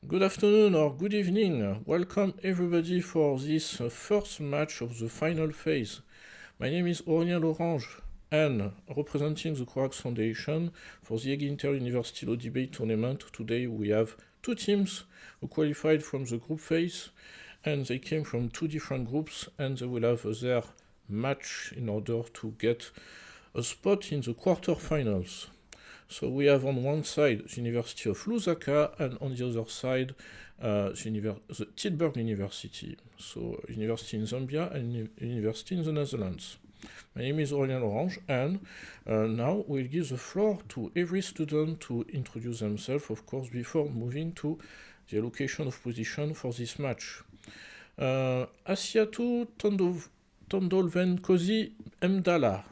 Good afternoon or good evening. Welcome everybody for this first match of the final phase. My name is Aurélien Lorange and representing the Corax Foundation for the Inter-University Law Debate Tournament. Today we have two teams who qualified from the group phase and they came from two different groups and they will have their match in order to get a spot in the quarterfinals. So we have on one side the University of Lusaka and on the other side the Tilburg University. So university in Zambia and university in the Netherlands. My name is Aurélien Lorange and now we'll give the floor to every student to introduce themselves, of course, before moving to the allocation of position for this match. Asiatu Tondolvenkosi Mdala,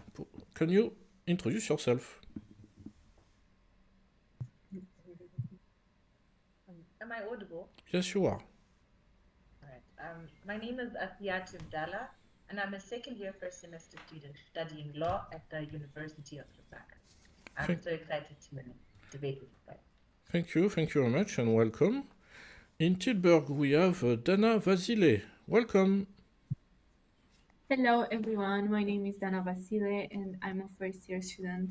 can you introduce yourself? Am I audible? Yes, you are. All right. My name is THIULDT Mdala, and I'm a second-year first semester student studying law at the University of Lusaka. I'm so excited to debate with you guys. Thank you very much, and welcome. In Tilburg, we have Dana Vasile. Welcome. Hello, everyone. My name is Dana Vasile, and I'm a first-year student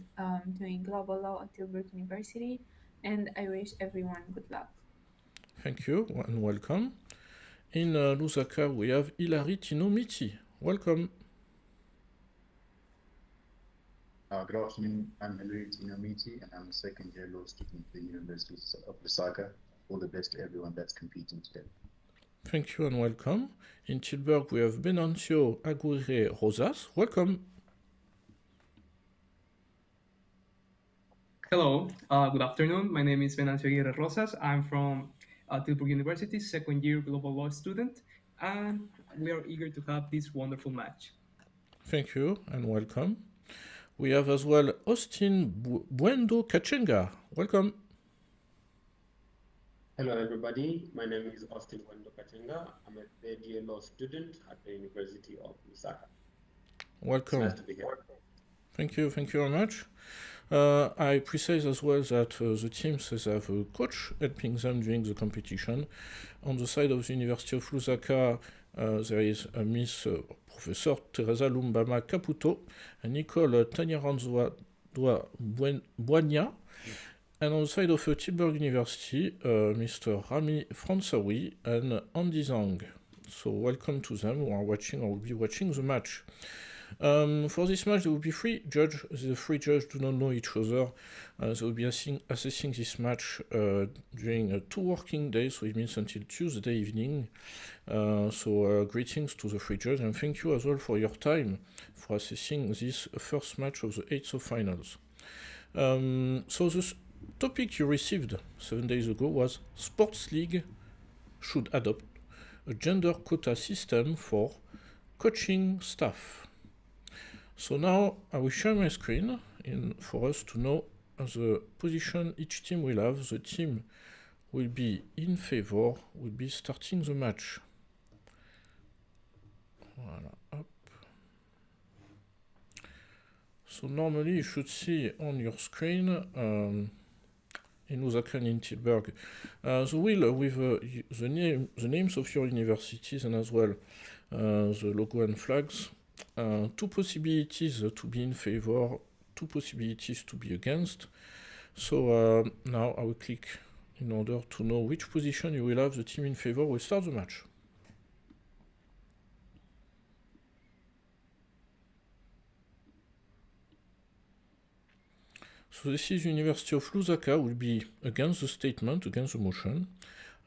doing global law at Tilburg University, and I wish everyone good luck. Thank you, and welcome. In Lusaka, we have Hilary Tinomiti. Welcome. Good afternoon. I'm Hilary Tinomiti, and I'm a second-year law student at the University of Lusaka. All the best to everyone that's competing today. Thank you and welcome. In Tilburg, we have Venancio Aguirre Rosas. Welcome. Hello, good afternoon. My name is Venancio Aguirre Rosas. I'm from Tilburg University, second year global law student, and we are eager to have this wonderful match. Thank you and welcome. We have as well Austin Buendo Kachenga. Welcome. Hello, everybody. My name is Austin Wendo Kachenga. I'm a third-year law student at the University of Lusaka. Welcome. It's nice to be here. Thank you very much. I precise as well that the teams have a coach helping them during the competition. On the side of the University of Lusaka, there is Miss Professor Teresa Lumbama Caputo and Nicole Tanyaranzwa Boigna. And on the side of Tilburg University, Mr. Rami Fransawi and Andy Zhang. So welcome to them who are watching or will be watching the match. For this match, there will be three judges. The three judges do not know each other. They will be assessing this match during 2 working days, so it means until Tuesday evening. So greetings to the three judges, and thank you as well for your time for assessing this first match of the 8th of finals. So the topic you received 7 days ago was Sports League should adopt a gender quota system for coaching staff. So now I will share my screen for us to know the position each team will have. The team will be in favor, will be starting the match. Voilà, up. So normally you should see on your screen in Lusaka and in Tilburg the wheel with the names of your universities and as well the logo and flags. 2 possibilities to be in favor, 2 possibilities to be against. So now I will click in order to know which position you will have. The team in favor will start the match. So this is University of Lusaka will be against the statement, against the motion.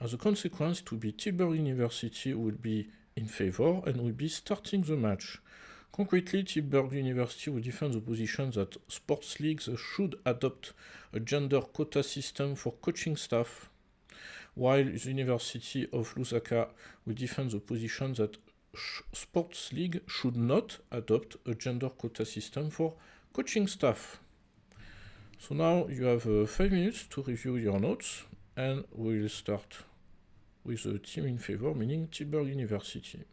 As a consequence, it will be Tilburg University will be in favor and will be starting the match. Concretely, Tilburg University will defend the position that sports leagues should adopt a gender quota system for coaching staff, while the University of Lusaka will defend the position that sports league should not adopt a gender quota system for coaching staff. So now you have 5 minutes to review your notes, and we will start with the team in favor, meaning Tilburg University.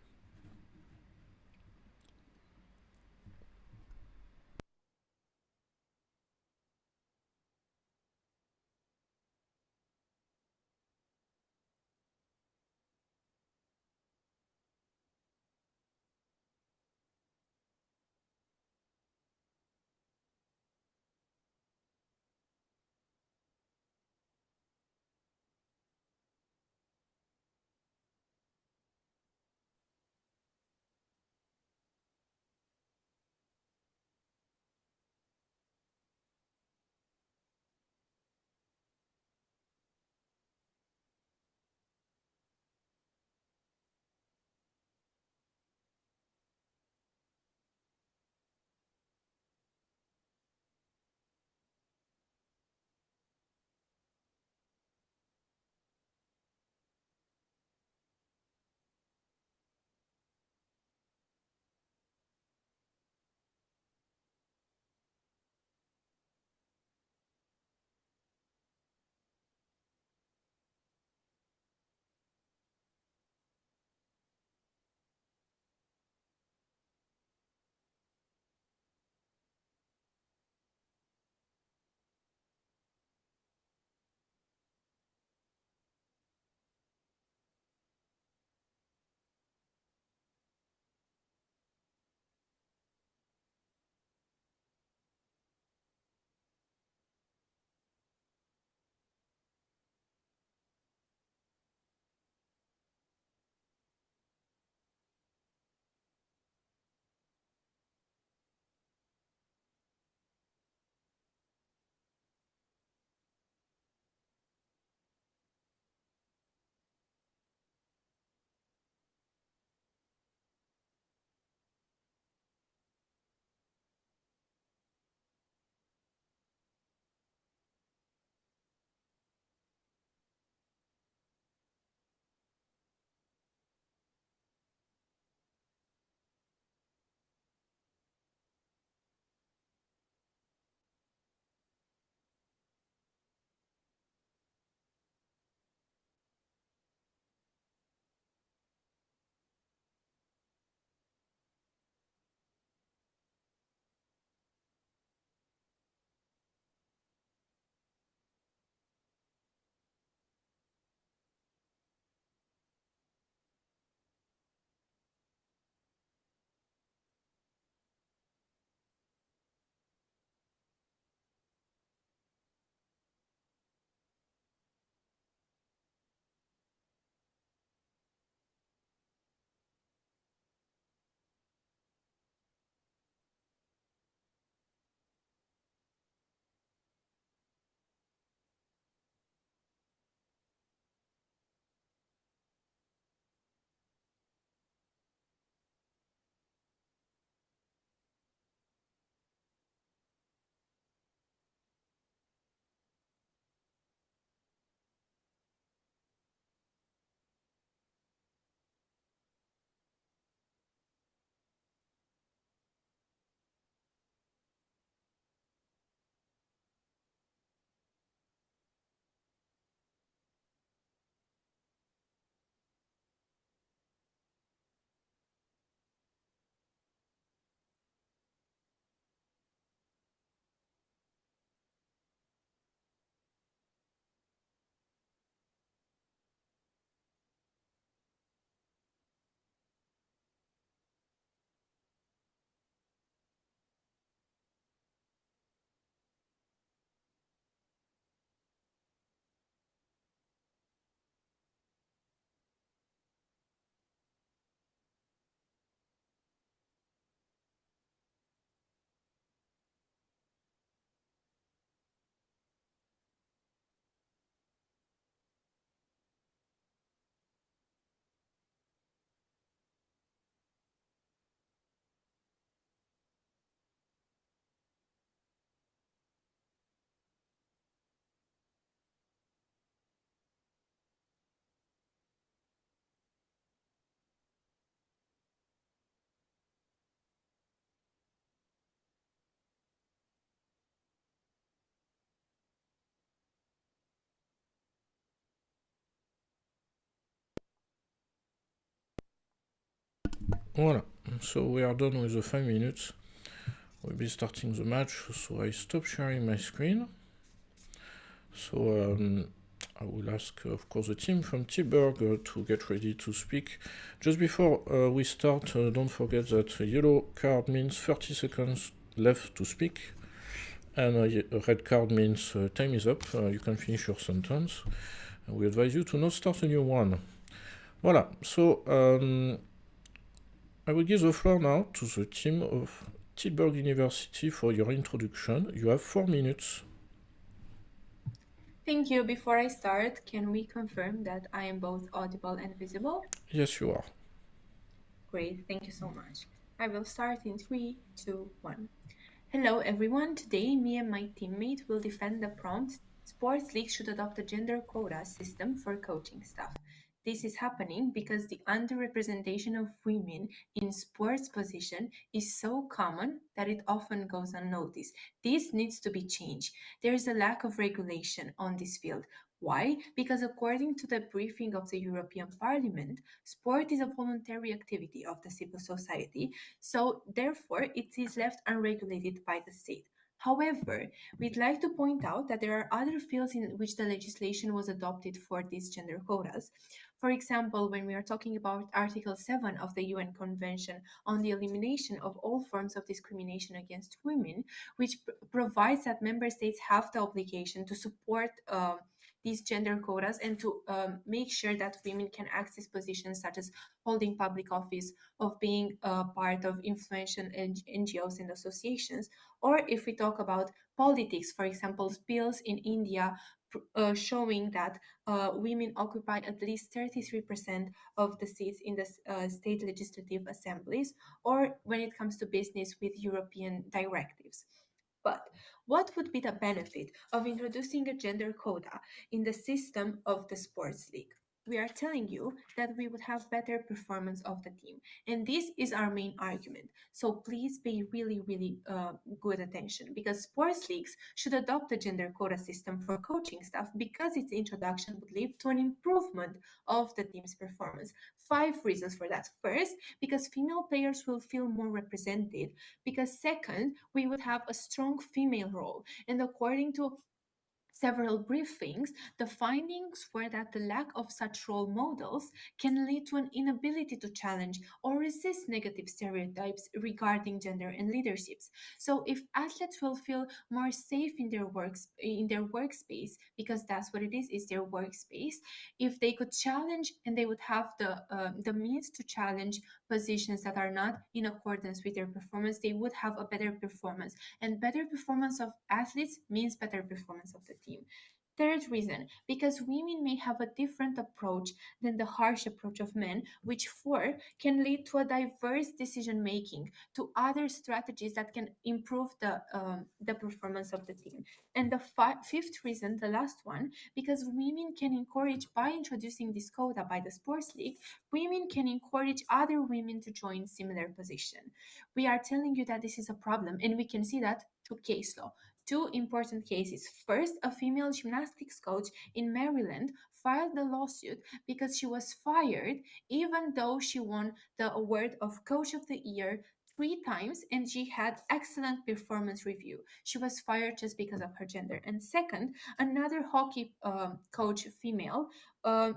Voilà, so we are done with the 5 minutes. We'll be starting the match, so I stop sharing my screen. So I will ask, of course, the team from Tilburg to get ready to speak. Just before we start, don't forget that a yellow card means 30 seconds left to speak, and a red card means time is up, you can finish your sentence. We advise you to not start a new one. Voilà, so I will give the floor now to the team of Tilburg University for your introduction. You have 4 minutes. Thank you. Before I start, can we confirm that I am both audible and visible? Yes, you are. Great, thank you so much. I will start in 3, 2, 1. Hello everyone, today me and my teammate will defend the prompt, sports leagues should adopt a gender quota system for coaching staff. This is happening because the underrepresentation of women in sports position is so common that it often goes unnoticed. This needs to be changed. There is a lack of regulation on this field. Why? Because according to the briefing of the European Parliament, sport is a voluntary activity of the civil society, so therefore it is left unregulated by the state. However, we'd like to point out that there are other fields in which the legislation was adopted for these gender quotas. For example, when we are talking about Article 7 of the UN Convention on the Elimination of All Forms of Discrimination Against Women, which provides that member states have the obligation to support these gender quotas and to make sure that women can access positions such as holding public office, of being part of influential NGOs and associations. Or if we talk about politics, for example, bills in India showing that women occupy at least 33% of the seats in the state legislative assemblies, or when it comes to business with European directives. But what would be the benefit of introducing a gender quota in the system of the sports league? We are telling you that we would have better performance of the team. And this is our main argument. So please pay really good attention, because sports leagues should adopt a gender quota system for coaching staff, because its introduction would lead to an improvement of the team's performance. 5 reasons for that. First, because female players will feel more represented, because second, we would have a strong female role. And according to several briefings, the findings were that the lack of such role models can lead to an inability to challenge or resist negative stereotypes regarding gender and leaderships. So if athletes will feel more safe in their workspace, because that's what it is their workspace, if they could challenge and they would have the means to challenge positions that are not in accordance with their performance, they would have a better performance. And better performance of athletes means better performance of the team. Third reason, because women may have a different approach than the harsh approach of men, which can lead to a diverse decision making, to other strategies that can improve the performance of the team. And the fifth reason, the last one, because women can encourage, by introducing this quota by the sports league, women can encourage other women to join similar position. We are telling you that this is a problem, and we can see that through case law. 2 important cases. First, a female gymnastics coach in Maryland filed a lawsuit because she was fired even though she won the award of Coach of the Year 3 times and she had excellent performance review. She was fired just because of her gender. And second, another hockey coach, female,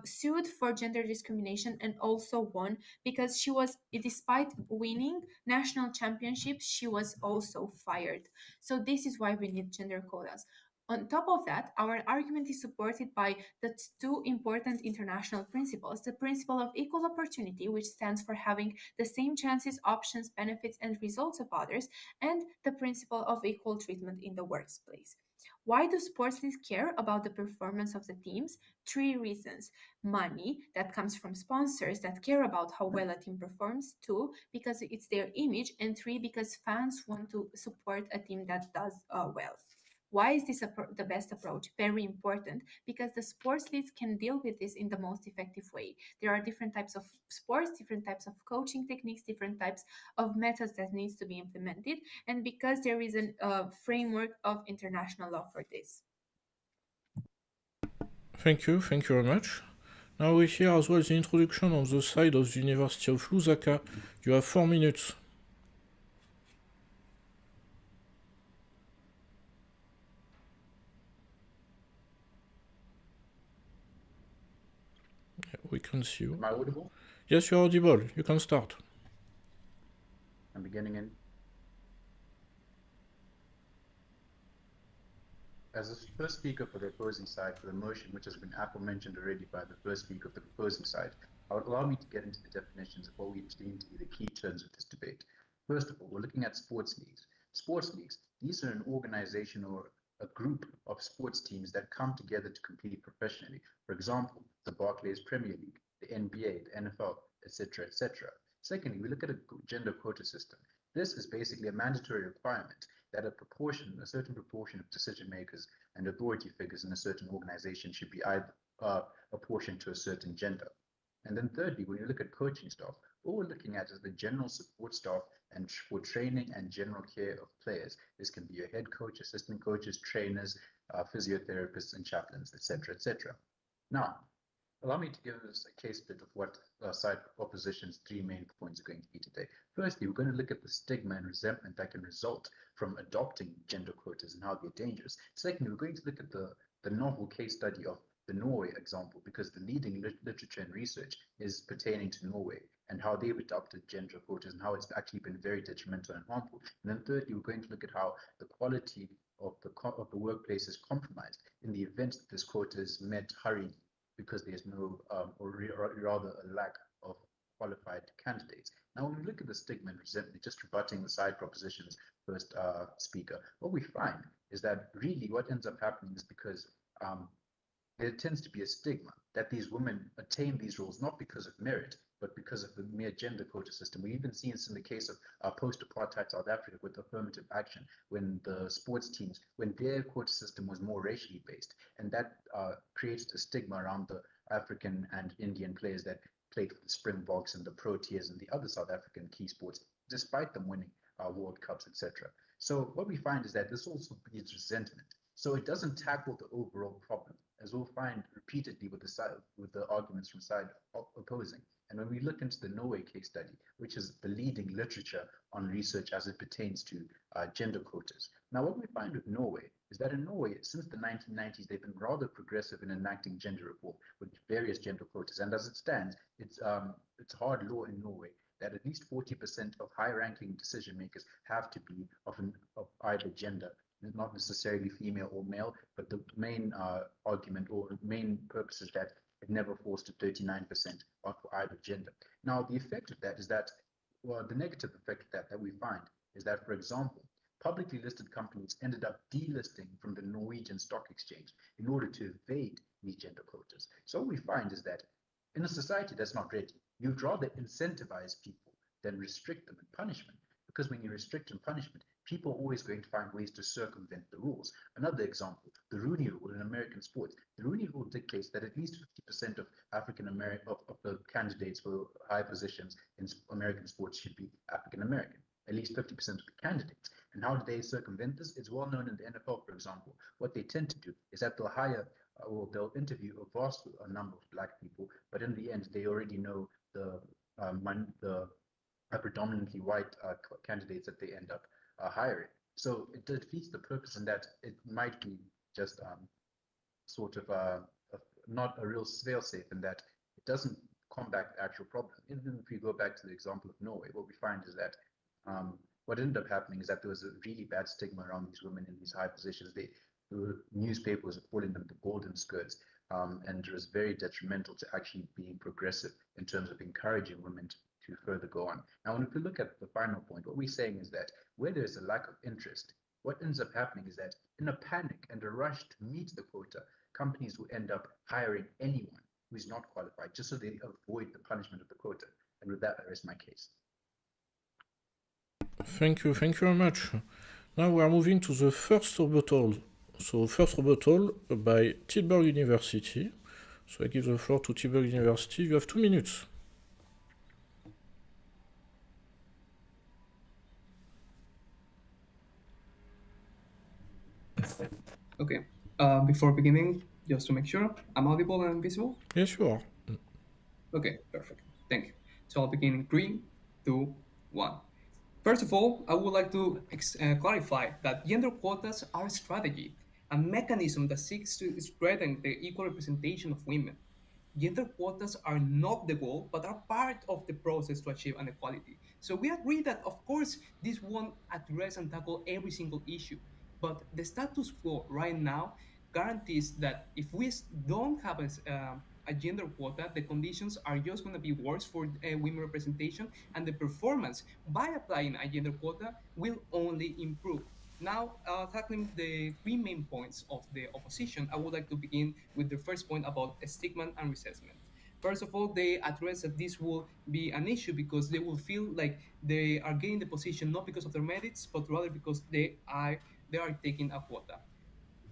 sued for gender discrimination and also won, because despite winning national championships, she was also fired. So this is why we need gender quotas. On top of that, our argument is supported by the 2 important international principles: the principle of equal opportunity, which stands for having the same chances, options, benefits, and results of others, and the principle of equal treatment in the workplace. Why do sports leagues care about the performance of the teams? 3 reasons. Money that comes from sponsors that care about how well a team performs. 2, because it's their image. And 3, because fans want to support a team that does well. Why is this the best approach? Very important, because the sports leagues can deal with this in the most effective way. There are different types of sports, different types of coaching techniques, different types of methods that needs to be implemented, and because there is a framework of international law for this. Thank you very much. Now we hear as well the introduction on the side of the University of Lusaka. You have 4 minutes. We can see you. Am I audible? Yes, you're audible. You can start. I'm beginning in. As the first speaker for the opposing side for the motion, which has been aforementioned already by the first speaker of the opposing side, I would allow me to get into the definitions of what we deem to be the key terms of this debate. First of all, we're looking at sports leagues. Sports leagues, these are an organization or a group of sports teams that come together to compete professionally. For example, the Barclays Premier League, the NBA, the NFL, etc., etc. Secondly, we look at a gender quota system. This is basically a mandatory requirement that a certain proportion of decision makers and authority figures in a certain organization should be apportioned to a certain gender. And then thirdly, when you look at coaching staff, what we're looking at is the general support staff and for training and general care of players. This can be your head coach, assistant coaches, trainers, physiotherapists, and chaplains, etc., etc. Now, allow me to give us a case bit of what side opposition's 3 main points are going to be today. Firstly, we're going to look at the stigma and resentment that can result from adopting gender quotas and how they're dangerous. Secondly, we're going to look at the novel case study of the Norway example, because the leading literature and research is pertaining to Norway and how they've adopted gender quotas and how it's actually been very detrimental and harmful. And then thirdly, we're going to look at how the quality of the workplace is compromised in the event that this quota is met hurriedly, because there's no, or rather a lack of qualified candidates. Now, when we look at the stigma and resentment, just rebutting the side proposition's first speaker, what we find is that really what ends up happening is because there tends to be a stigma that these women attain these roles not because of merit, but because of the mere gender quota system. We even see this in the case of post-apartheid South Africa with affirmative action, when the sports teams, when their quota system was more racially based, and that creates a stigma around the African and Indian players that played for the Springboks and the Proteas and the other South African key sports, despite them winning World Cups, etc. So what we find is that this also breeds resentment. So it doesn't tackle the overall problem, as we'll find repeatedly with the arguments from side opposing. And when we look into the Norway case study, which is the leading literature on research as it pertains to gender quotas. Now, what we find with Norway is that in Norway, since the 1990s, they've been rather progressive in enacting gender reform with various gender quotas. And as it stands, it's hard law in Norway that at least 40% of high-ranking decision makers have to be of either gender, not necessarily female or male, but the main argument or main purpose is that it never falls to 39% for either gender. Now, the effect of that is that, well, the negative effect of that we find is that, for example, publicly listed companies ended up delisting from the Norwegian stock exchange in order to evade these gender quotas. So what we find is that in a society that's not ready, you'd rather incentivize people than restrict them and punishment. Because when you restrict and punishment, people are always going to find ways to circumvent the rules. Another example, the Rooney Rule in American sports. The Rooney Rule dictates that at least 50% of African American of the candidates for high positions in American sports should be African American. At least 50% of the candidates. And how do they circumvent this? It's well known in the NFL, for example. What they tend to do is that they'll hire or they'll interview a vast number of black people, but in the end, they already know the predominantly white candidates that they end up hiring. So it defeats the purpose in that it might be just sort of not a real fail-safe in that it doesn't combat the actual problem. Even if we go back to the example of Norway, what we find is that what ended up happening is that there was a really bad stigma around these women in these high positions. The newspapers were calling them the golden skirts, and it was very detrimental to actually being progressive in terms of encouraging women to further go on. Now, when we look at the final point, what we're saying is that where there's a lack of interest, what ends up happening is that in a panic and a rush to meet the quota, companies will end up hiring anyone who's not qualified just so they avoid the punishment of the quota. And with that, I rest my case. Thank you very much. Now we are moving to the first rebuttal. So first rebuttal by Tilburg University. So I give the floor to Tilburg University. You have 2 minutes. Okay. Before beginning, just to make sure, I'm audible and visible? Yes, you are. Okay, perfect. Thank you. So I'll begin in three, two, one. First of all, I would like to clarify that gender quotas are a strategy, a mechanism that seeks to strengthen the equal representation of women. Gender quotas are not the goal, but are part of the process to achieve an equality. So we agree that, of course, this won't address and tackle every single issue, but the status quo right now guarantees that if we don't have a gender quota, the conditions are just going to be worse for women representation, and the performance by applying a gender quota will only improve. Now, tackling the three main points of the opposition, I would like to begin with the first point about stigma and resentment. First of all, they address that this will be an issue because they will feel like they are getting the position not because of their merits, but rather because they are taking a quota.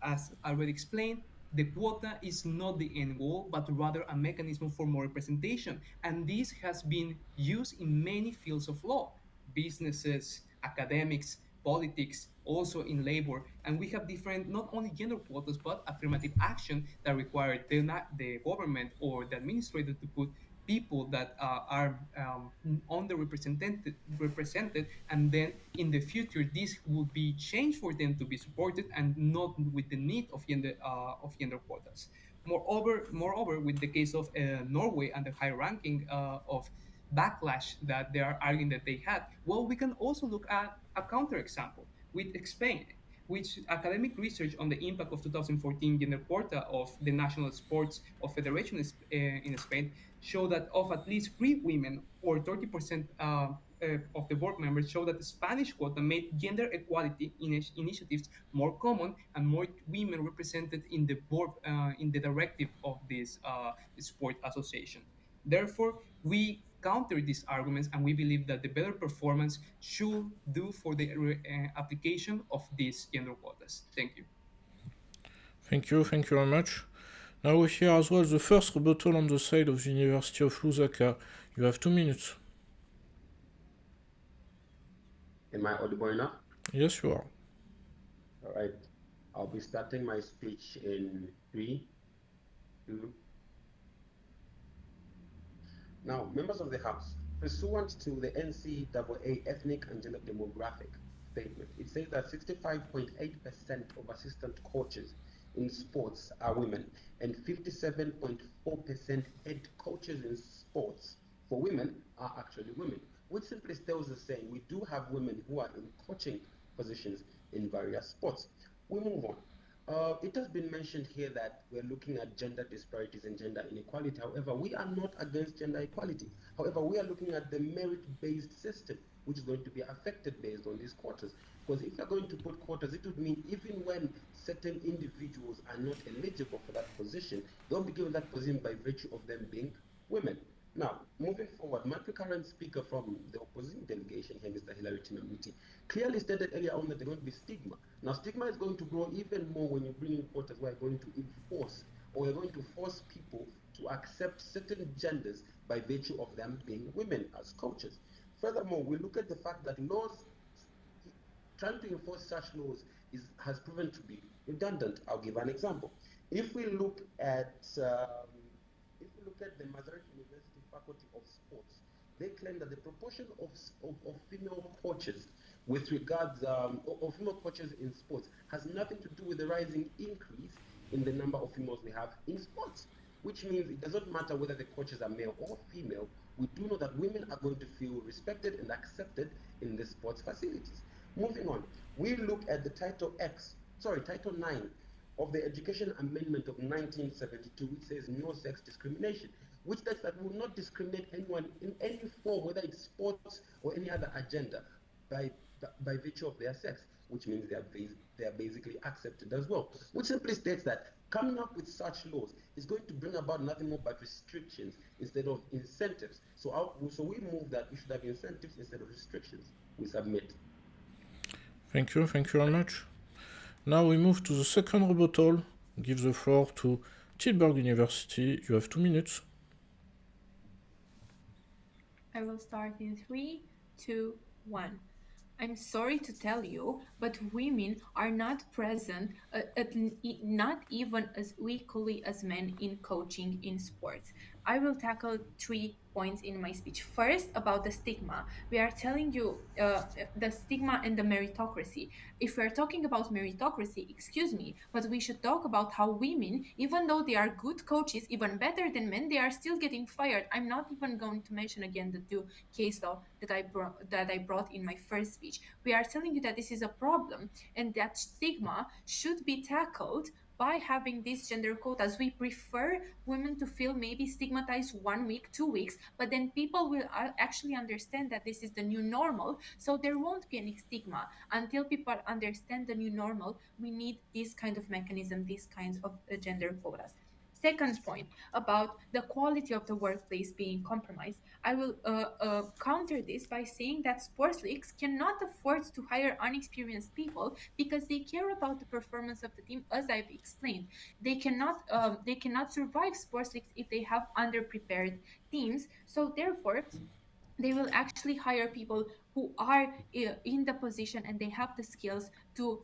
As already explained, the quota is not the end goal, but rather a mechanism for more representation. And this has been used in many fields of law, businesses, academics, politics, also in labor. And we have different, not only gender quotas, but affirmative action that require the government or the administrator to put people that are underrepresented, and then in the future this will be changed for them to be supported and not with the need of gender quotas. Moreover, with the case of Norway and the high ranking of backlash that they are arguing that they had, well, we can also look at a counterexample with Spain, which academic research on the impact of 2014 gender quota of the national sports of federation in Spain show that of at least three women, or 30% of the board members, show that the Spanish quota made gender equality initiatives more common and more women represented in the board, in the directive of this sport association. Therefore, we counter these arguments, and we believe that the better performance should do for the application of these gender quotas. Thank you. Thank you very much. Now we hear as well the first rebuttal on the side of the University of Lusaka. You have 2 minutes. Am I audible enough? Yes, you are. All right. I'll be starting my speech in 3, 2. Now, members of the House, pursuant to the NCAA Ethnic and Gender Demographic Statement, it says that 65.8% of assistant coaches in sports are women, and 57.4% head coaches in sports for women are actually women, which simply tells us saying we do have women who are in coaching positions in various sports. We move on. It has been mentioned here that we're looking at gender disparities and gender inequality. However, we are not against gender equality. However, we are looking at the merit-based system, which is going to be affected based on these quotas. Because if you're going to put quotas, it would mean even when certain individuals are not eligible for that position, they'll be given that position by virtue of them being women. Now, moving forward, my current speaker from the opposing delegation here, Mr. Hilary Tinamuti, clearly stated earlier on that there's going to be stigma. Now, stigma is going to grow even more when you bring in quotas where you're going to enforce, or you're going to force people to accept certain genders by virtue of them being women as coaches. Furthermore, we look at the fact that laws, trying to enforce such laws has proven to be redundant. I'll give an example. If we look at the Masaryk University Faculty of Sports, they claim that the proportion of female coaches with regards of female coaches in sports has nothing to do with the rising increase in the number of females we have in sports, which means it doesn't matter whether the coaches are male or female. We do know that women are going to feel respected and accepted in the sports facilities. Moving on, we look at the Title 9 of the Education Amendment of 1972, which says no sex discrimination, which states that we will not discriminate anyone in any form, whether it's sports or any other agenda, by virtue of their sex, which means they are basically accepted as well. Which simply states that coming up with such laws is going to bring about nothing more but restrictions instead of incentives. So we move that we should have incentives instead of restrictions. We submit. Thank you very much. Now we move to the second rebuttal. Give the floor to Tilburg University. You have 2 minutes. I will start in 3, 2, 1. I'm sorry to tell you, but women are not present, not even as equally as men in coaching in sports. I will tackle 3 points in my speech. First, about the stigma. We are telling you the stigma and the meritocracy. If we're talking about meritocracy, excuse me, but we should talk about how women, even though they are good coaches, even better than men, they are still getting fired. I'm not even going to mention again the 2 case law that I brought in my first speech. We are telling you that this is a problem and that stigma should be tackled by having these gender quotas. We prefer women to feel maybe stigmatized 1 week, 2 weeks, but then people will actually understand that this is the new normal. So there won't be any stigma. Until people understand the new normal, we need this kind of mechanism, these kinds of gender quotas. Second point about the quality of the workplace being compromised. I will counter this by saying that sports leagues cannot afford to hire unexperienced people because they care about the performance of the team, as I've explained. They cannot survive sports leagues if they have underprepared teams. So therefore, they will actually hire people who are in the position and they have the skills to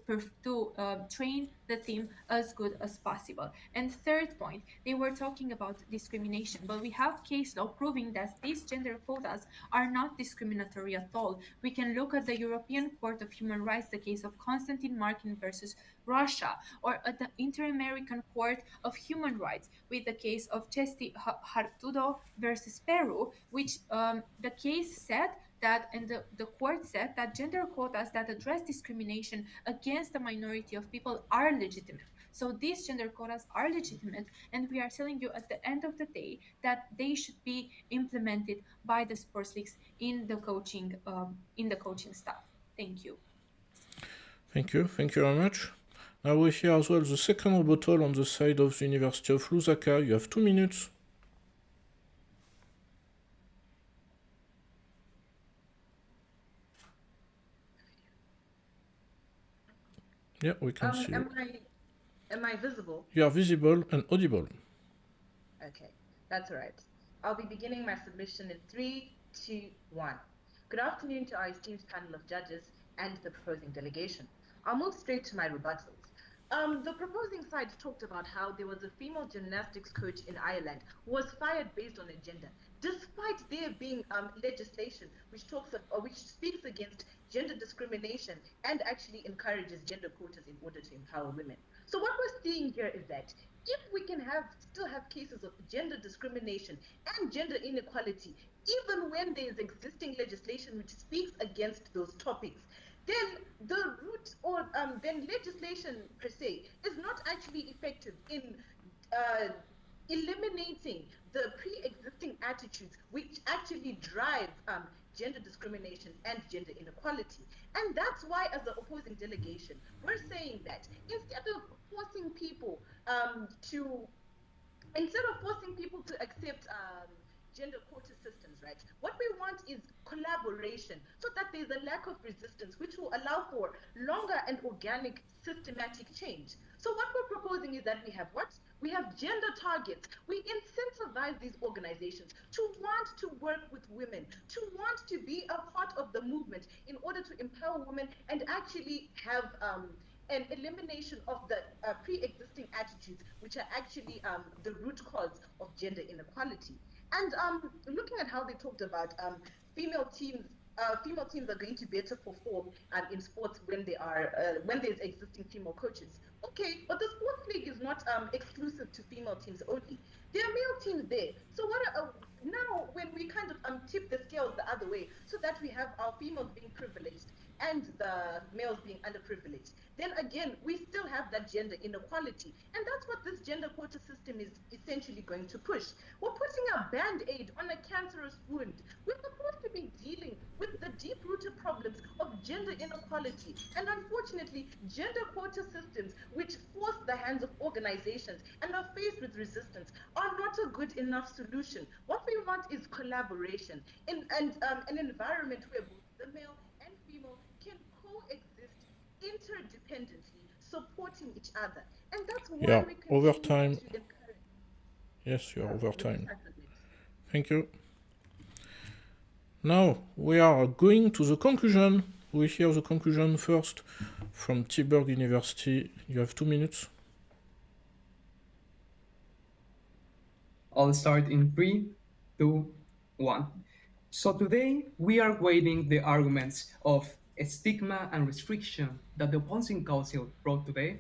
train the team as good as possible. And third point, they were talking about discrimination, but we have case law proving that these gender quotas are not discriminatory at all. We can look at the European Court of Human Rights, the case of Konstantin Markin versus Russia, or at the Inter-American Court of Human Rights with the case of Chesti Hartudo versus Peru, which the case said that, and the court said that gender quotas that address discrimination against the minority of people are legitimate. So these gender quotas are legitimate, and we are telling you at the end of the day that they should be implemented by the sports leagues in the coaching staff. Thank you. Thank you very much. Now we hear as well the second rebuttal on the side of the University of Lusaka. You have 2 minutes. Yeah, we can see you. Am I visible? You are visible and audible. Okay, that's all right. I'll be beginning my submission in 3, 2, 1. Good afternoon to our esteemed panel of judges and the proposing delegation. I'll move straight to my rebuttals. The proposing side talked about how there was a female gymnastics coach in Ireland who was fired based on a gender, despite there being legislation which speaks against gender discrimination and actually encourages gender quotas in order to empower women. So what we're seeing here is that if we can still have cases of gender discrimination and gender inequality, even when there is existing legislation which speaks against those topics, then the root or then legislation per se is not actually effective in eliminating the pre-existing attitudes which actually drive gender discrimination and gender inequality. And that's why, as the opposing delegation, we're saying that instead of forcing people to accept gender quota systems, right? What we want is collaboration so that there's a lack of resistance, which will allow for longer and organic systematic change. So what we're proposing is that we have gender targets. We incentivize these organizations to want to work with women, to want to be a part of the movement in order to empower women and actually have an elimination of the pre-existing attitudes, which are actually the root cause of gender inequality. And looking at how they talked about female teams are going to better perform in sports when there's existing female coaches. Okay, but the sports league is not exclusive to female teams only. There are male teams there. So now when we kind of tip the scales the other way, so that we have our females being privileged and the males being underprivileged, then again we still have that gender inequality, and that's what this gender quota system is essentially going to push. We're putting a band-aid on a cancerous wound. We're supposed to be dealing with the deep-rooted problems of gender inequality, and unfortunately gender quota systems which force the hands of organizations and are faced with resistance are not a good enough solution. What we want is collaboration and an environment where both the male and female can coexist interdependently, supporting each other. And that's why we continue over time. to encourage. Yes, you're over time. Thank you. Now we are going to the conclusion. We hear the conclusion first from Tilburg University. You have 2 minutes. I'll start in 3, 2, 1. So today we are weighing the arguments of stigma and restriction that the opposing counsel brought today,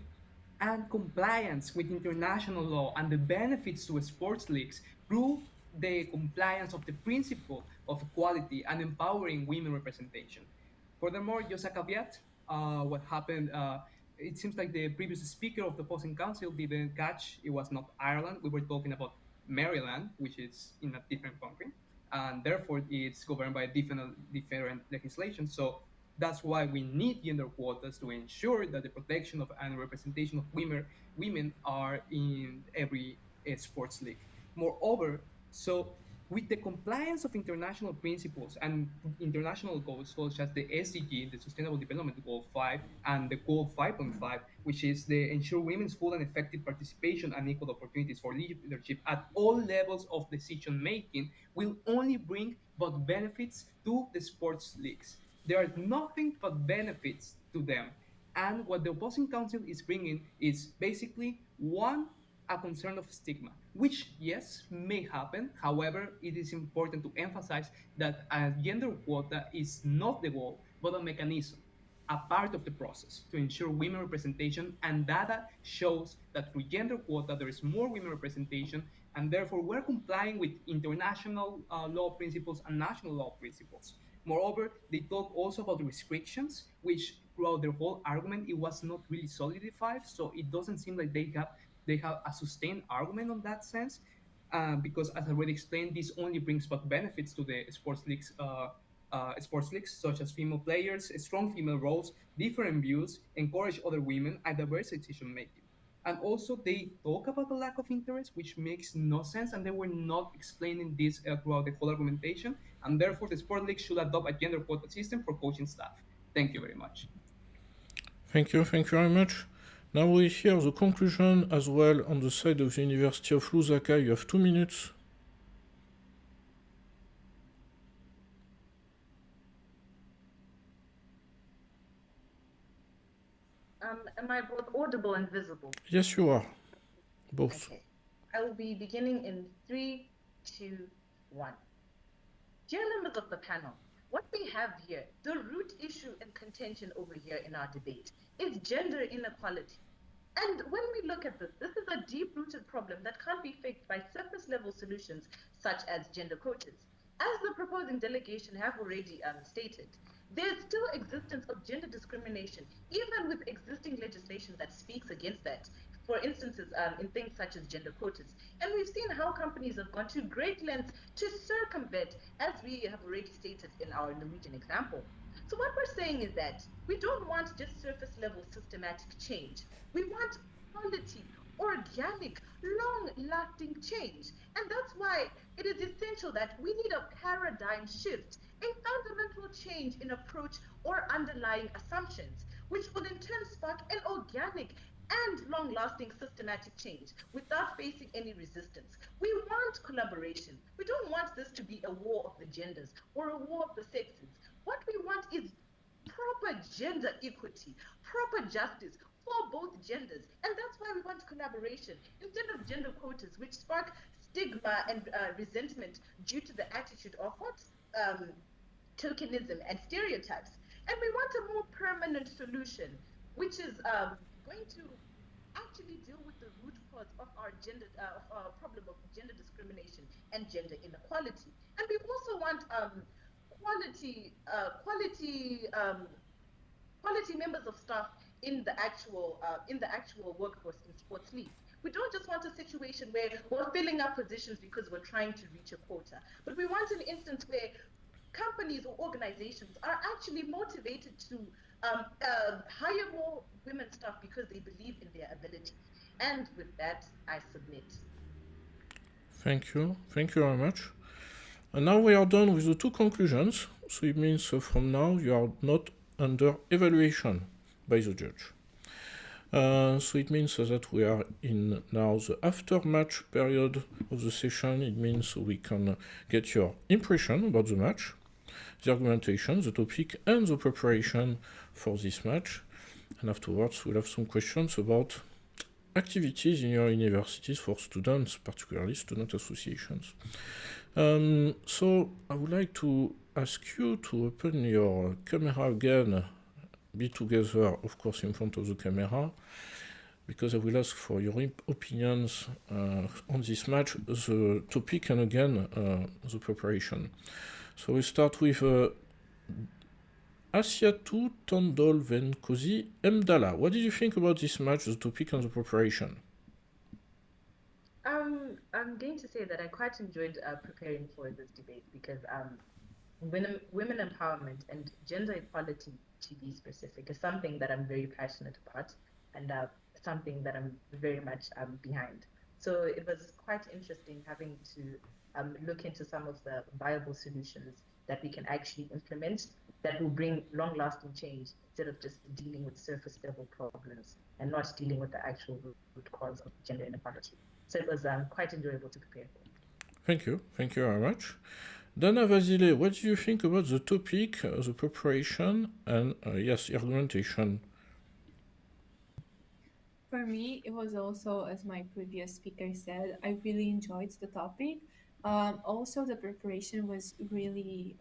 and compliance with international law and the benefits to sports leagues through the compliance of the principle of equality and empowering women representation. Furthermore, just a caveat, what happened, it seems like the previous speaker of the opposing council didn't catch it was not Ireland. We were talking about Maryland, which is in a different country, and therefore it's governed by different legislation. So that's why we need gender quotas to ensure that the protection of and representation of women are in every sports league. Moreover, so with the compliance of international principles and international goals such as the SDG, the Sustainable Development Goal 5, and the Goal 5.5, which is the ensure women's full and effective participation and equal opportunities for leadership at all levels of decision making, will only bring but benefits to the sports leagues. There are nothing but benefits to them. And what the opposing counsel is bringing is basically one, a concern of stigma, which, yes, may happen. However, it is important to emphasize that a gender quota is not the goal, but a mechanism, a part of the process to ensure women representation, and data shows that through gender quota there is more women representation, and therefore we're complying with international law principles and national law principles. Moreover, they talk also about the restrictions, which throughout their whole argument it was not really solidified, so it doesn't seem like they have a sustained argument on that sense, because as I already explained, this only brings but benefits to the sports leagues such as female players, strong female roles, different views, encourage other women, and diverse decision making. And also, they talk about the lack of interest, which makes no sense, and they were not explaining this throughout the whole argumentation. And therefore, the sport league should adopt a gender quota system for coaching staff. Thank you very much. Thank you very much. Now we hear the conclusion as well on the side of the University of Lusaka. You have 2 minutes. Am I both audible and visible? Yes, you are. Both. Okay. I will be beginning in 3, 2, 1. Dear members of the panel, what we have here, the root issue and contention over here in our debate, is gender inequality. And when we look at this, this is a deep-rooted problem that can't be fixed by surface-level solutions such as gender quotas. As the proposing delegation have already stated, there's still existence of gender discrimination, even with existing legislation that speaks against that. For instances, in things such as gender quotas. And we've seen how companies have gone to great lengths to circumvent, as we have already stated in our Norwegian example. So what we're saying is that we don't want just surface level systematic change. We want quality, organic, long-lasting change. And that's why it is essential that we need a paradigm shift, a fundamental change in approach or underlying assumptions, which will in turn spark an organic and long-lasting systematic change without facing any resistance. We want collaboration. We don't want this to be a war of the genders or a war of the sexes. What we want is proper gender equity, proper justice for both genders. And that's why we want collaboration instead of gender quotas, which spark stigma and resentment due to the attitude of what? Tokenism and stereotypes. And we want a more permanent solution, which is going to actually deal with the root cause of our problem of gender discrimination and gender inequality. And we also want quality members of staff in the actual workforce in sports leagues. We don't just want a situation where we're filling up positions because we're trying to reach a quota, but we want an instance where companies or organizations are actually motivated to hire more women staff because they believe in their ability. And with that, I submit. Thank you very much. And now we are done with the 2 conclusions. So it means from now you are not under evaluation by the judge. So it means that we are in now the after-match period of the session. It means we can get your impression about the match, the argumentation, the topic, and the preparation for this match. And afterwards we'll have some questions about activities in your universities for students, particularly student associations. So I would like to ask you to open your camera again, be together, of course, in front of the camera, because I will ask for your opinions on this match, the topic, and again, the preparation. So we start with Asiatu Tondol Venkosi Mdala. What did you think about this match, the topic, and the preparation? I'm going to say that I quite enjoyed preparing for this debate because women empowerment and gender equality, to be specific, is something that I'm very passionate about and something that I'm very much behind. So it was quite interesting having to look into some of the viable solutions that we can actually implement that will bring long-lasting change instead of just dealing with surface-level problems and not dealing with the actual root cause of gender inequality. So it was quite enjoyable to prepare for. Thank you very much. Dana Vasile, what do you think about the topic, the preparation, and yes, argumentation? For me, it was also, as my previous speaker said, I really enjoyed the topic. Also, the preparation was really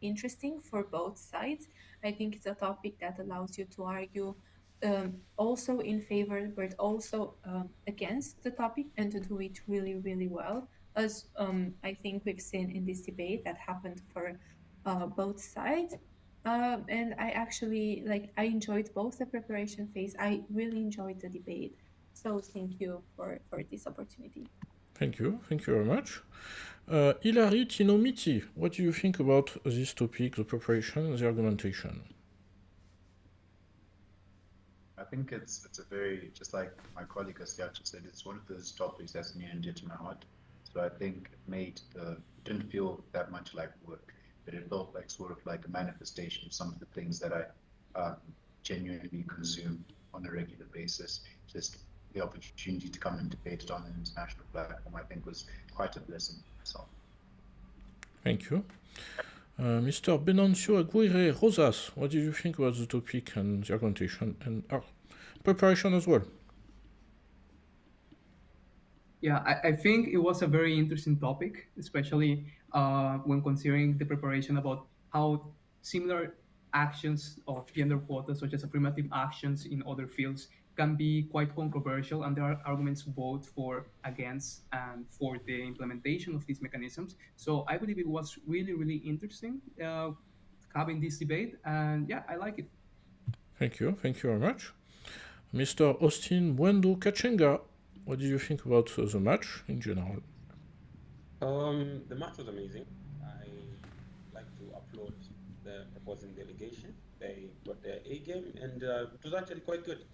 interesting for both sides. I think it's a topic that allows you to argue also in favor, but also against the topic, and to do it really well. As I think we've seen in this debate that happened for both sides. And I actually I enjoyed both the preparation phase. I really enjoyed the debate. So thank you for this opportunity. Thank you very much. Hilary Tinomiti, what do you think about this topic, the preparation and the argumentation? I think it's a very, just like my colleague Asiatu said, it's one of those topics that's near and dear to my heart. So I think it didn't feel that much like work, but it felt like sort of like a manifestation of some of the things that I genuinely consume on a regular basis. Just the opportunity to come and debate it on an international platform, I think, was quite a blessing myself. Thank you. Mr. Benancio Aguirre Rosas, what did you think about the topic and the argumentation and preparation as well? Yeah, I think it was a very interesting topic, especially when considering the preparation about how similar actions of gender quotas, such as affirmative actions in other fields, can be quite controversial, and there are arguments both for, against, and for the implementation of these mechanisms. So I believe it was really interesting having this debate, and yeah, I like it. Thank you very much. Mr. Austin Mwendo Kachenga, what did you think about the match in general? The match was amazing. I like to applaud the proposing delegation. They got their A game, and it was actually quite good.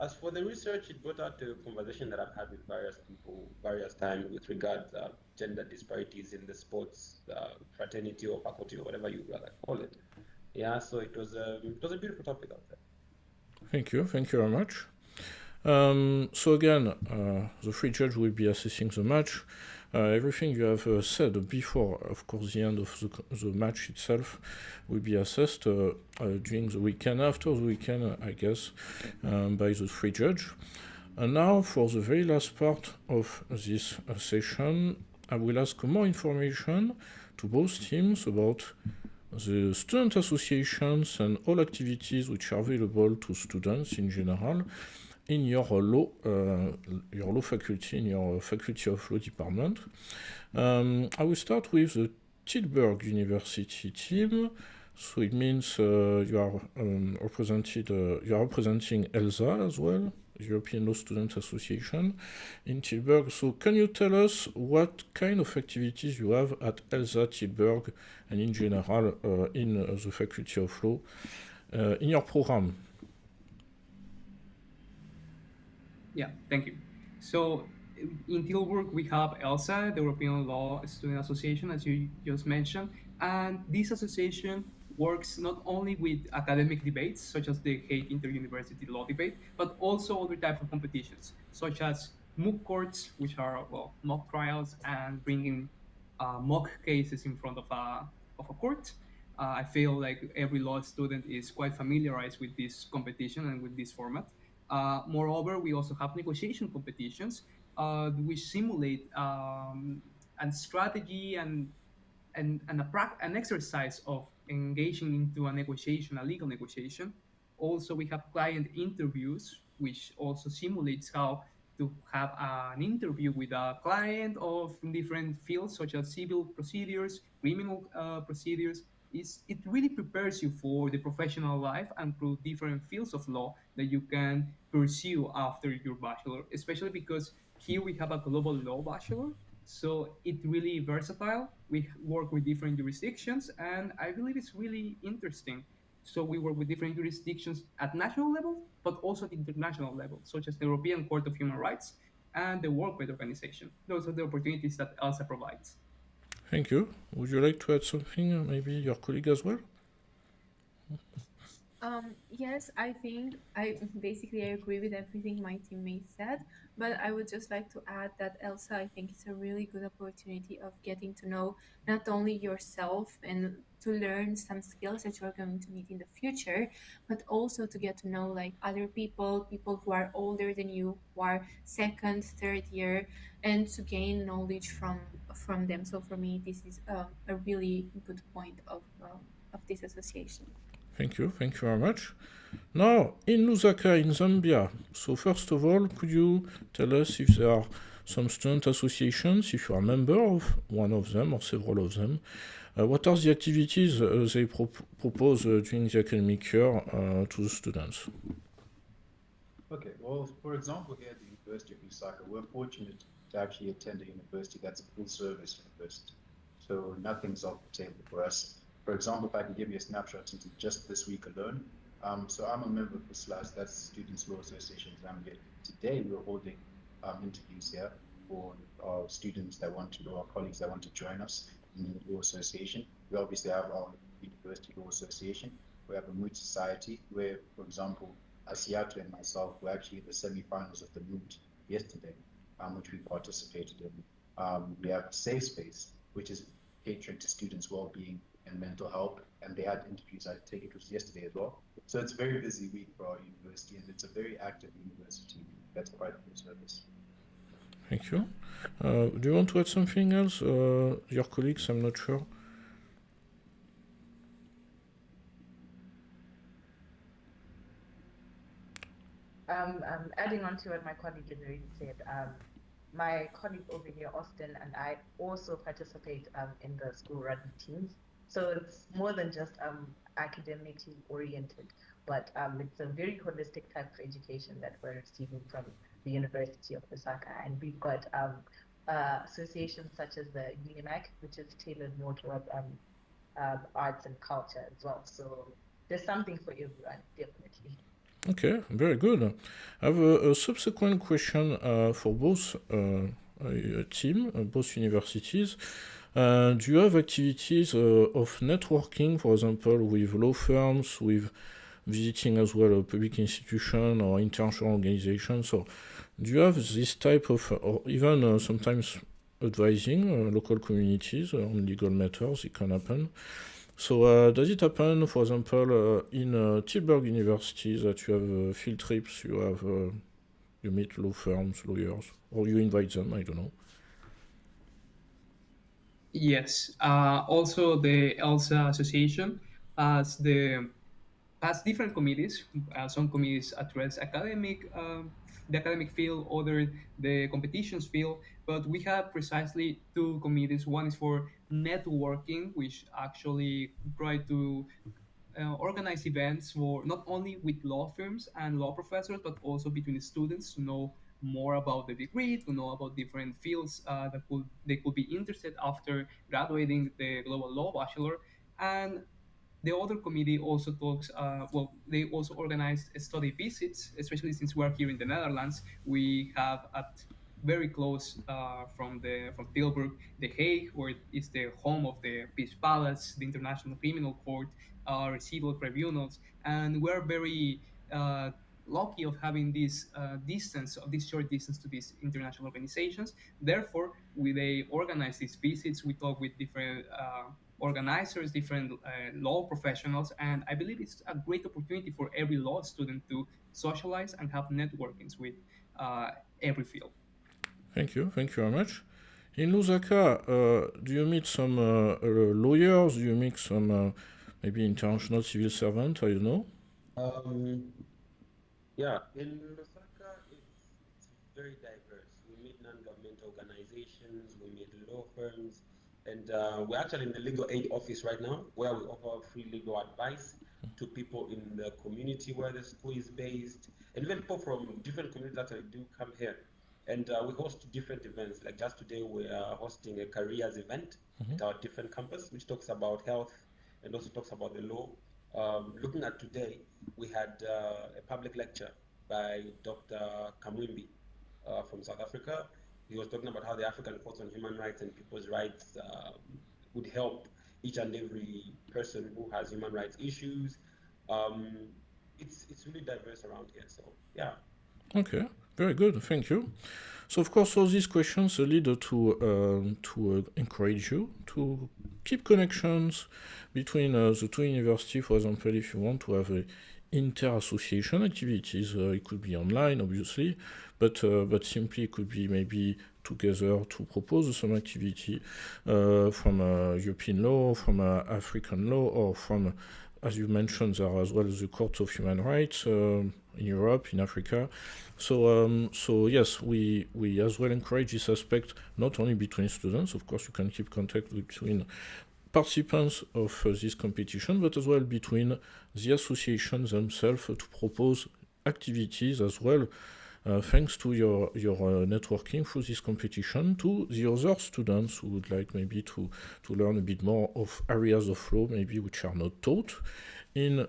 As for the research, it brought out a conversation that I've had with various people, various times, with regards gender disparities in the sports fraternity or faculty or whatever you rather call it. Yeah, so it was a beautiful topic out there. Thank you very much. So again, the three judges will be assessing the match. Everything you have said before, of course, the end of the match itself will be assessed during the weekend, after the weekend, I guess, by the three judges. And now, for the very last part of this session, I will ask more information to both teams about the student associations and all activities which are available to students in general in your law faculty, in your Faculty of Law department. I will start with the Tilburg University team. So it means you are representing ELSA as well, European Law Students Association in Tilburg. So can you tell us what kind of activities you have at ELSA Tilburg and in general in the Faculty of Law in your program? Yeah, thank you. So in Tilburg, we have ELSA, the European Law Student Association, as you just mentioned. And this association works not only with academic debates, such as the Hague Inter-University Law Debate, but also other types of competitions, such as mock courts, which are mock trials, and bringing mock cases in front of a court. I feel like every law student is quite familiarized with this competition and with this format. Moreover, we also have negotiation competitions, which simulate and strategy an exercise of engaging into a negotiation, a legal negotiation. Also, we have client interviews, which also simulates how to have an interview with a client of different fields, such as civil procedures, criminal procedures. It really prepares you for the professional life and through different fields of law that you can pursue after your bachelor, especially because here we have a global law bachelor, so it's really versatile. We work with different jurisdictions, and I believe it's really interesting. So we work with different jurisdictions at national level, but also at international level, such as the European Court of Human Rights and the World Trade Organization. Those are the opportunities that ELSA provides. Thank you. Would you like to add something, maybe your colleague as well? Yes, I think I agree with everything my teammate said, but I would just like to add that Elsa, I think it's a really good opportunity of getting to know not only yourself and to learn some skills that you're going to need in the future, but also to get to know like other people who are older than you, who are second, third year, and to gain knowledge from them. So for me, this is a really good point of this association. Thank you very much. Now, in Lusaka, in Zambia, so first of all, could you tell us if there are some student associations, if you are a member of one of them or several of them? What are the activities they propose during the academic year to the students? Okay, well, for example, here at the University of Lusaka, we're fortunate to actually attend a university that's a full-service university. So nothing's off the table for us. For example, if I can give you a snapshot into just this week alone. So I'm a member of the SLAS, that's Students Law Association Zambia. Today we're holding interviews here for our students that want to, or our colleagues that want to join us in the Law Association. We obviously have our University Law Association. We have a mood society where, for example, Asiato and myself were actually in the semi-finals of the mood yesterday, which we participated in. We have Safe Space, which is catering to students' well-being and mental health, and they had interviews, I think it was yesterday as well. So it's a very busy week for our university, and it's a very active university that's quite full service. Thank you. Do you want to add something else? Your colleagues, I'm not sure. Adding on to what my colleague has already said, my colleague over here, Austin, and I also participate in the school rugby teams. So it's more than just academically oriented, but it's a very holistic type of education that we're receiving from the University of Lusaka. And we've got associations such as the UNIMAC, which is tailored more towards arts and culture as well. So there's something for everyone, definitely. Okay, very good. I have a subsequent question for both teams, both universities. Do you have activities of networking, for example, with law firms, with visiting as well a public institution or international organizations? So do you have this type of, or even sometimes advising local communities on legal matters? It can happen. So does it happen, for example, in Tilburg University that you have field trips, you meet law firms, lawyers, or you invite them, I don't know? Yes. Also, the ELSA Association has different committees. Some committees address the academic field, other the competitions field. But we have precisely two committees. One is for networking, which actually try to organize events for not only with law firms and law professors, but also between students to know more about the degree, to know about different fields they could be interested after graduating the global law bachelor. And the other committee also talks, they also organize study visits, especially since we're here in the Netherlands. We have at very close from Tilburg, The Hague, where it's the home of the Peace Palace, the International Criminal Court, civil tribunals, and we're very lucky of having this short distance to these international organizations. Therefore, they organize these visits. We talk with different organizers, different law professionals, and I believe it's a great opportunity for every law student to socialize and have networkings with every field. Thank you very much. In Lusaka, do you meet some lawyers? Do you meet some maybe international civil servant? I don't know. Yeah, in Lusaka, it's very diverse. We meet non-governmental organizations, we meet law firms, and we're actually in the legal aid office right now, where we offer free legal advice to people in the community where the school is based, and even people from different communities actually do come here. And we host different events. Like just today, we are hosting a careers event at our different campus, which talks about health and also talks about the law. Looking at today, we had a public lecture by Dr. Kamwimbi from South Africa. He was talking about how the African Court on Human Rights and People's Rights would help each and every person who has human rights issues. It's really diverse around here. So yeah. Okay, very good. Thank you. So of course, all these questions lead to encourage you to keep connections between the two universities. For example, if you want to have a inter-association activities, it could be online, obviously, but simply it could be maybe together to propose some activity from European law, from African law, or from, as you mentioned, there are as well the Court of Human Rights in Europe, in Africa. So yes, we as well encourage this aspect, not only between students, of course you can keep contact between participants of this competition, but as well between the associations themselves to propose activities as well, thanks to your networking through this competition, to the other students who would like maybe to learn a bit more of areas of law, maybe which are not taught in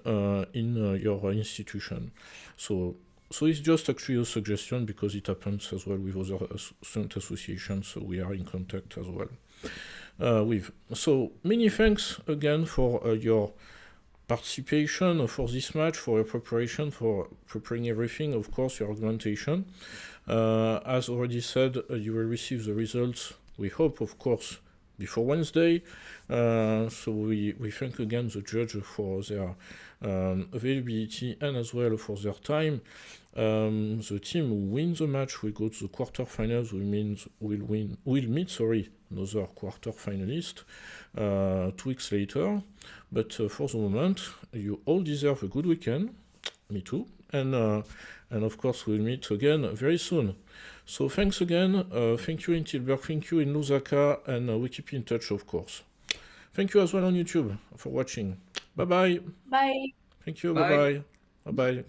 your institution. So it's just actually a suggestion because it happens as well with other student associations, so we are in contact as well with. So many thanks again for your participation, for this match, for your preparation, for preparing everything, of course, your argumentation. As already said, you will receive the results, we hope, of course, before Wednesday. So we thank again the judge for their availability and as well for their time. The team who wins the match will go to the quarterfinals, will meet another quarter finalist 2 weeks later. But for the moment, you all deserve a good weekend. Me too. And of course, we'll meet again very soon. So thanks again. Thank you in Tilburg, thank you in Lusaka, and we keep in touch, of course. Thank you as well on YouTube for watching. Bye-bye. Bye. Thank you. Bye. Bye-bye. Bye-bye.